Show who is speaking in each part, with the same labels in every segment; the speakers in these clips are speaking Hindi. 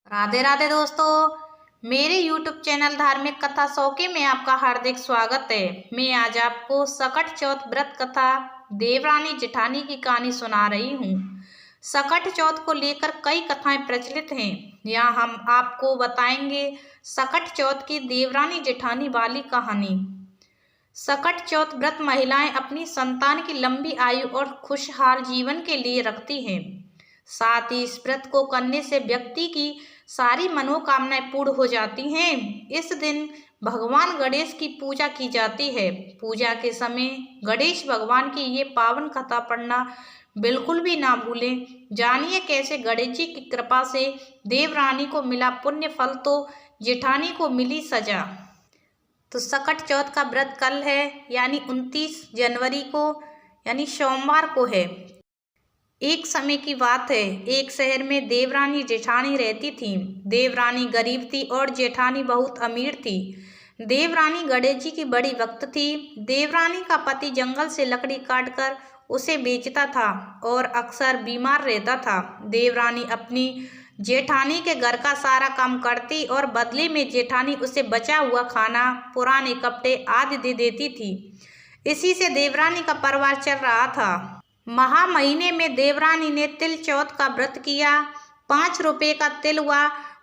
Speaker 1: राधे राधे दोस्तों, मेरे YouTube चैनल धार्मिक कथा शौके में आपका हार्दिक स्वागत है। मैं आज आपको सकट चौथ व्रत कथा देवरानी जेठानी की कहानी सुना रही हूँ। सकट चौथ को लेकर कई कथाएं प्रचलित हैं। यहाँ हम आपको बताएंगे सकट चौथ की देवरानी जेठानी वाली कहानी। सकट चौथ व्रत महिलाएं अपनी संतान की लंबी आयु और खुशहाल जीवन के लिए रखती हैं। साथ ही इस व्रत को करने से व्यक्ति की सारी मनोकामनाएं पूर्ण हो जाती हैं। इस दिन भगवान गणेश की पूजा की जाती है। पूजा के समय गणेश भगवान की ये पावन कथा पढ़ना बिल्कुल भी ना भूलें। जानिए कैसे गणेश जी की कृपा से देवरानी को मिला पुण्य फल तो जेठानी को मिली सजा। तो सकट चौथ का व्रत कल है, यानी 29 जनवरी को, यानी सोमवार को है। एक समय की बात है, एक शहर में देवरानी जेठानी रहती थी। देवरानी गरीब थी और जेठानी बहुत अमीर थी। देवरानी गणेश जी की बड़ी भक्त थी। देवरानी का पति जंगल से लकड़ी काटकर उसे बेचता था और अक्सर बीमार रहता था। देवरानी अपनी जेठानी के घर का सारा काम करती और बदले में जेठानी उसे बचा हुआ खाना, पुराने कपड़े आदि दे देती थी। इसी से देवरानी का परिवार चल रहा था। महा महीने में देवरानी ने तिल चौथ का व्रत किया। 5 रुपए का तिल व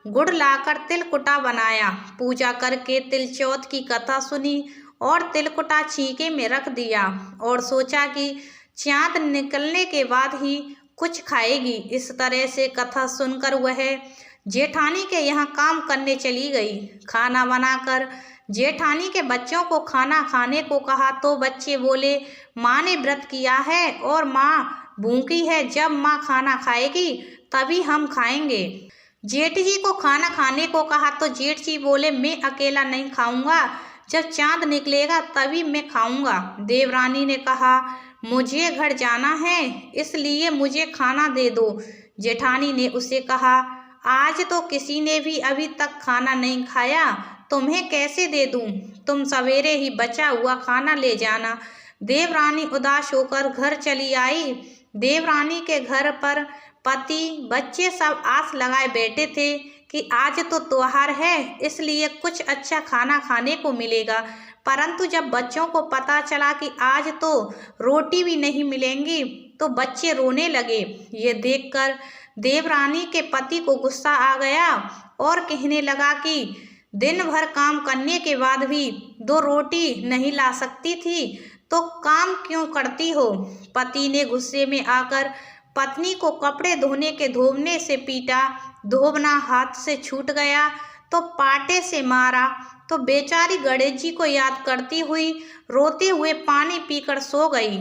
Speaker 1: गुड़ लाकर तिलकुटा बनाया। पूजा करके तिल चौथ की कथा सुनी और तिलकुटा छीके में रख दिया और सोचा कि चाँद निकलने के बाद ही कुछ खाएगी। इस तरह से कथा सुनकर वह जेठानी के यहाँ काम करने चली गई। खाना बनाकर जेठानी के बच्चों को खाना खाने को कहा तो बच्चे बोले, माँ ने व्रत किया है और माँ भूखी है, जब माँ खाना खाएगी तभी हम खाएंगे। जेठ जी को खाना खाने को कहा तो जेठ जी बोले, मैं अकेला नहीं खाऊंगा, जब चांद निकलेगा तभी मैं खाऊंगा। देवरानी ने कहा, मुझे घर जाना है, इसलिए मुझे खाना दे दो। जेठानी ने उसे कहा, आज तो किसी ने भी अभी तक खाना नहीं खाया, तुम्हें कैसे दे दूं? तुम सवेरे ही बचा हुआ खाना ले जाना। देवरानी उदास होकर घर चली आई। देवरानी के घर पर पति बच्चे सब आस लगाए बैठे थे कि आज तो त्योहार है, इसलिए कुछ अच्छा खाना खाने को मिलेगा। परंतु जब बच्चों को पता चला कि आज तो रोटी भी नहीं मिलेंगी तो बच्चे रोने लगे। ये देखकर देवरानी के पति को गुस्सा आ गया और कहने लगा कि दिन भर काम करने के बाद भी 2 रोटी नहीं ला सकती थी तो काम क्यों करती हो? पति ने गुस्से में आकर पत्नी को कपड़े धोने के धोबने से पीटा। धोबना हाथ से छूट गया तो पाटे से मारा तो बेचारी गणेश जी को याद करती हुई रोते हुए पानी पीकर सो गई।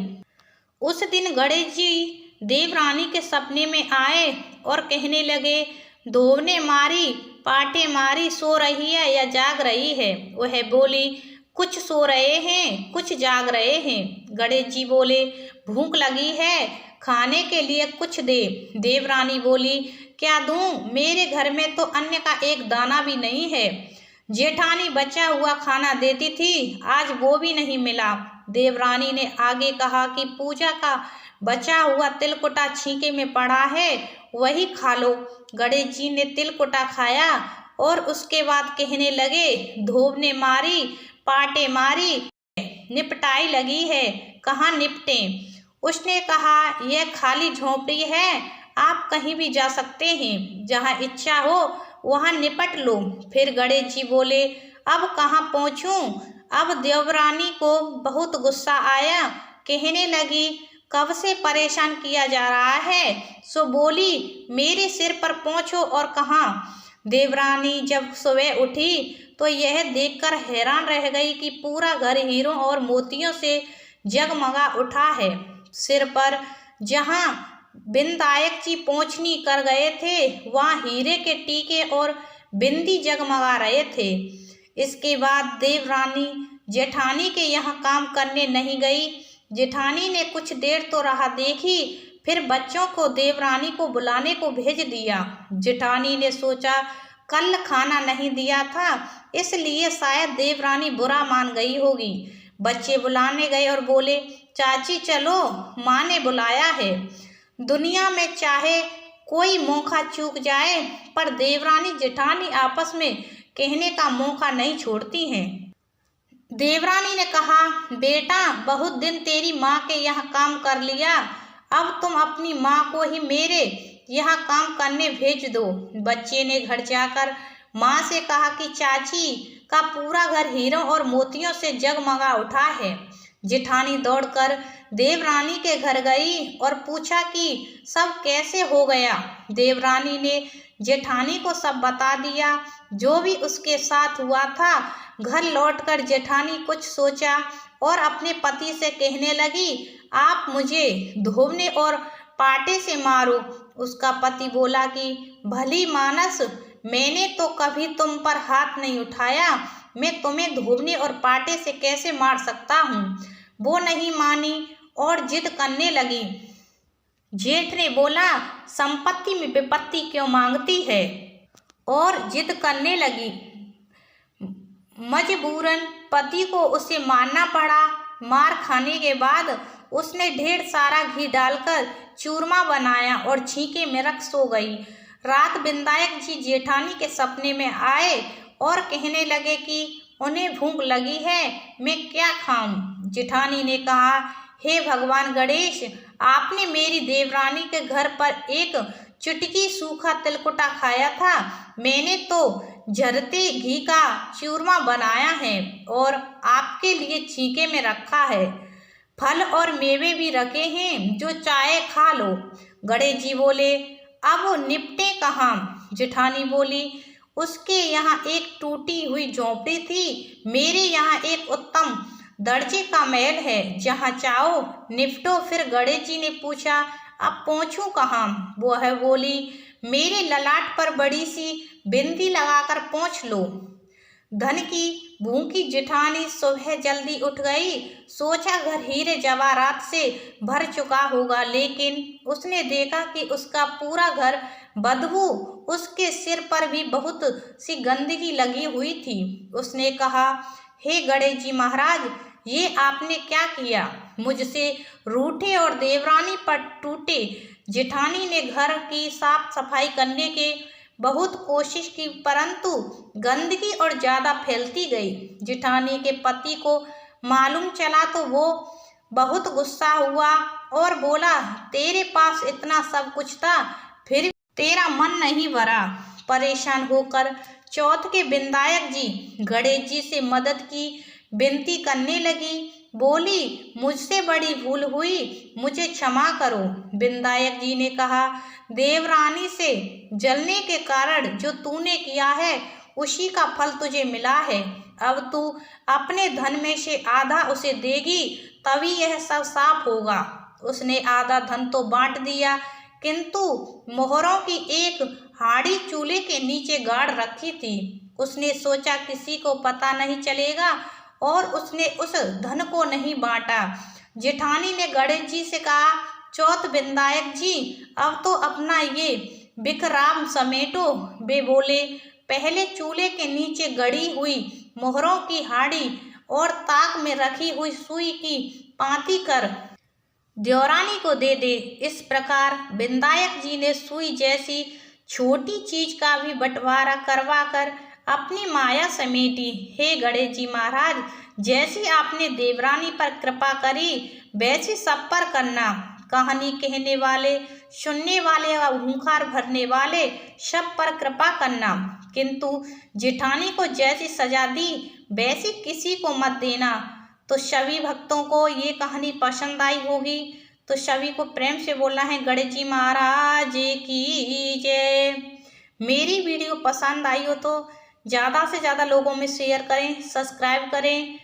Speaker 1: उस दिन गणेश जी देवरानी के सपने में आए और कहने लगे, धोबने मारी, पाटे मारी, सो रही है या जाग रही है? वह बोली, कुछ सो रहे हैं, कुछ जाग रहे हैं। गणेश जी बोले, भूख लगी है, खाने के लिए कुछ दे। देवरानी बोली, क्या दूं? मेरे घर में तो अन्न का एक दाना भी नहीं है। जेठानी बचा हुआ खाना देती थी, आज वो भी नहीं मिला। देवरानी ने आगे कहा कि पूजा का बचा हुआ तिलकुटा छीके में पड़ा है, वही खा लो। गणेश जी ने तिलकुटा खाया और उसके बाद कहने लगे, धोबने मारी, पाटे मारी, निपटाई लगी है, कहाँ निपटे? उसने कहा, यह खाली झोपड़ी है, आप कहीं भी जा सकते हैं, जहाँ इच्छा हो वहाँ निपट लो। फिर गणेश जी बोले, अब कहाँ पहुँचूं? अब देवरानी को बहुत गुस्सा आया। कहने लगी, कब से परेशान किया जा रहा है? सो बोली, मेरे सिर पर पहुँचो और कहाँ? देवरानी जब सुबह उठी तो यह देखकर हैरान रह गई कि पूरा घर हीरों और मोतियों से जगमगा उठा है। सिर पर जहाँ विंदायक जी पोंछनी कर गए थे, वहाँ हीरे के टीके और बिंदी जगमगा रहे थे। इसके बाद देवरानी जेठानी के यहाँ काम करने नहीं गई। जेठानी ने कुछ देर तो राह देखी, फिर बच्चों को देवरानी को बुलाने को भेज दिया। जेठानी ने सोचा, कल खाना नहीं दिया था, इसलिए शायद देवरानी बुरा मान गई होगी। बच्चे बुलाने गए और बोले, चाची चलो, माँ ने बुलाया है। दुनिया में चाहे कोई मौका चूक जाए, पर देवरानी जेठानी आपस में कहने का मौका नहीं छोड़ती हैं। देवरानी ने कहा, बेटा बहुत दिन तेरी माँ के यहाँ काम कर लिया, अब तुम अपनी माँ को ही मेरे यहाँ काम करने भेज दो। बच्चे ने घर जाकर माँ से कहा कि चाची का पूरा घर हीरों और मोतियों से जगमगा उठा है। जेठानी दौड़कर देवरानी के घर गई और पूछा कि सब कैसे हो गया। देवरानी ने जेठानी को सब बता दिया, जो भी उसके साथ हुआ था। घर लौटकर जेठानी कुछ सोचा और अपने पति से कहने लगी, आप मुझे धोबने और पाटे से मारो। उसका पति बोला कि भली मानस, मैंने तो कभी तुम पर हाथ नहीं उठाया, मैं तुम्हें धोबने और पाटे से कैसे मार सकता हूँ। वो नहीं मानी और जिद करने लगी। जेठ ने बोला, संपत्ति में विपत्ति क्यों मांगती है, और जिद करने लगी। मजबूरन पति को उसे मारना पड़ा। मार खाने के बाद उसने ढेर सारा घी डालकर चूरमा बनाया और छींके में रख सो गई। रात विधायक जी जेठानी के सपने में आए और कहने लगे कि उन्हें भूख लगी है, मैं क्या खाऊं। जेठानी ने कहा, हे भगवान गणेश, आपने मेरी देवरानी के घर पर एक चुटकी सूखा तिलकुटा खाया था, मैंने तो झरते घी का चूरमा बनाया है और आपके लिए छींके में रखा है। फल और मेवे भी रखे हैं, जो चाहे खा लो। गणेश जी बोले, अब निपटे कहाँ। जेठानी बोली, उसके यहाँ एक टूटी हुई झोंपड़ी थी, मेरे यहाँ एक उत्तम दर्जे का महल है, जहाँ चाहो निपटो। फिर गणेश जी ने पूछा, अब पहुँचूं कहाँ। वो है बोली, मेरे ललाट पर बड़ी सी बिंदी लगाकर पहुँच लो। धन की भूखी जेठानी सुबह जल्दी उठ गई। सोचा घर हीरे जवाहरात से भर चुका होगा, लेकिन उसने देखा कि उसका पूरा घर बदबू, उसके सिर पर भी बहुत सी गंदगी लगी हुई थी। उसने कहा, हे गणेश जी महाराज, ये आपने क्या किया, मुझसे रूठे और देवरानी पर टूटे। जेठानी ने घर की साफ सफाई करने के बहुत कोशिश की, परंतु गंदगी और ज़्यादा फैलती गई। जेठानी के पति को मालूम चला तो वो बहुत गुस्सा हुआ और बोला, तेरे पास इतना सब कुछ था, फिर तेरा मन नहीं भरा। परेशान होकर चौथ के विधायक जी गणेश जी से मदद की विनती करने लगी। बोली, मुझसे बड़ी भूल हुई, मुझे क्षमा करो। विधायक जी ने कहा, देवरानी से जलने के कारण जो तूने किया है, उसी का फल तुझे मिला है। अब तू अपने धन में से आधा उसे देगी, तभी यह सब साफ होगा। उसने आधा धन तो बांट दिया, किंतु मोहरों की एक हाड़ी चूल्हे के नीचे गाड़ रखी थी। उसने सोचा किसी को पता नहीं चलेगा, और उसने उस धन को नहीं बांटा। जेठानी ने गणेश जी से कहा, चौथ विधायक जी, अब तो अपना ये विकराम समेटो। वे बोले, पहले चूल्हे के नीचे गड़ी हुई मोहरों की हाड़ी और ताक में रखी हुई सुई की पांति कर देवरानी को दे दे। इस प्रकार विधायक जी ने सुई जैसी छोटी चीज का भी बंटवारा करवाकर अपनी माया समेटी। हे गणेश जी महाराज, जैसी आपने देवरानी पर कृपा करी, वैसी सब पर करना। कहानी कहने वाले, सुनने वाले और हुंकार भरने वाले सब पर कृपा करना, किंतु जेठानी को जैसी सजा दी वैसी किसी को मत देना। तो सभी भक्तों को ये कहानी पसंद आई होगी, तो सभी को प्रेम से बोलना है, गणेश जी महाराज की जय। मेरी वीडियो पसंद आई हो तो ज़्यादा से ज़्यादा लोगों में शेयर करें, सब्सक्राइब करें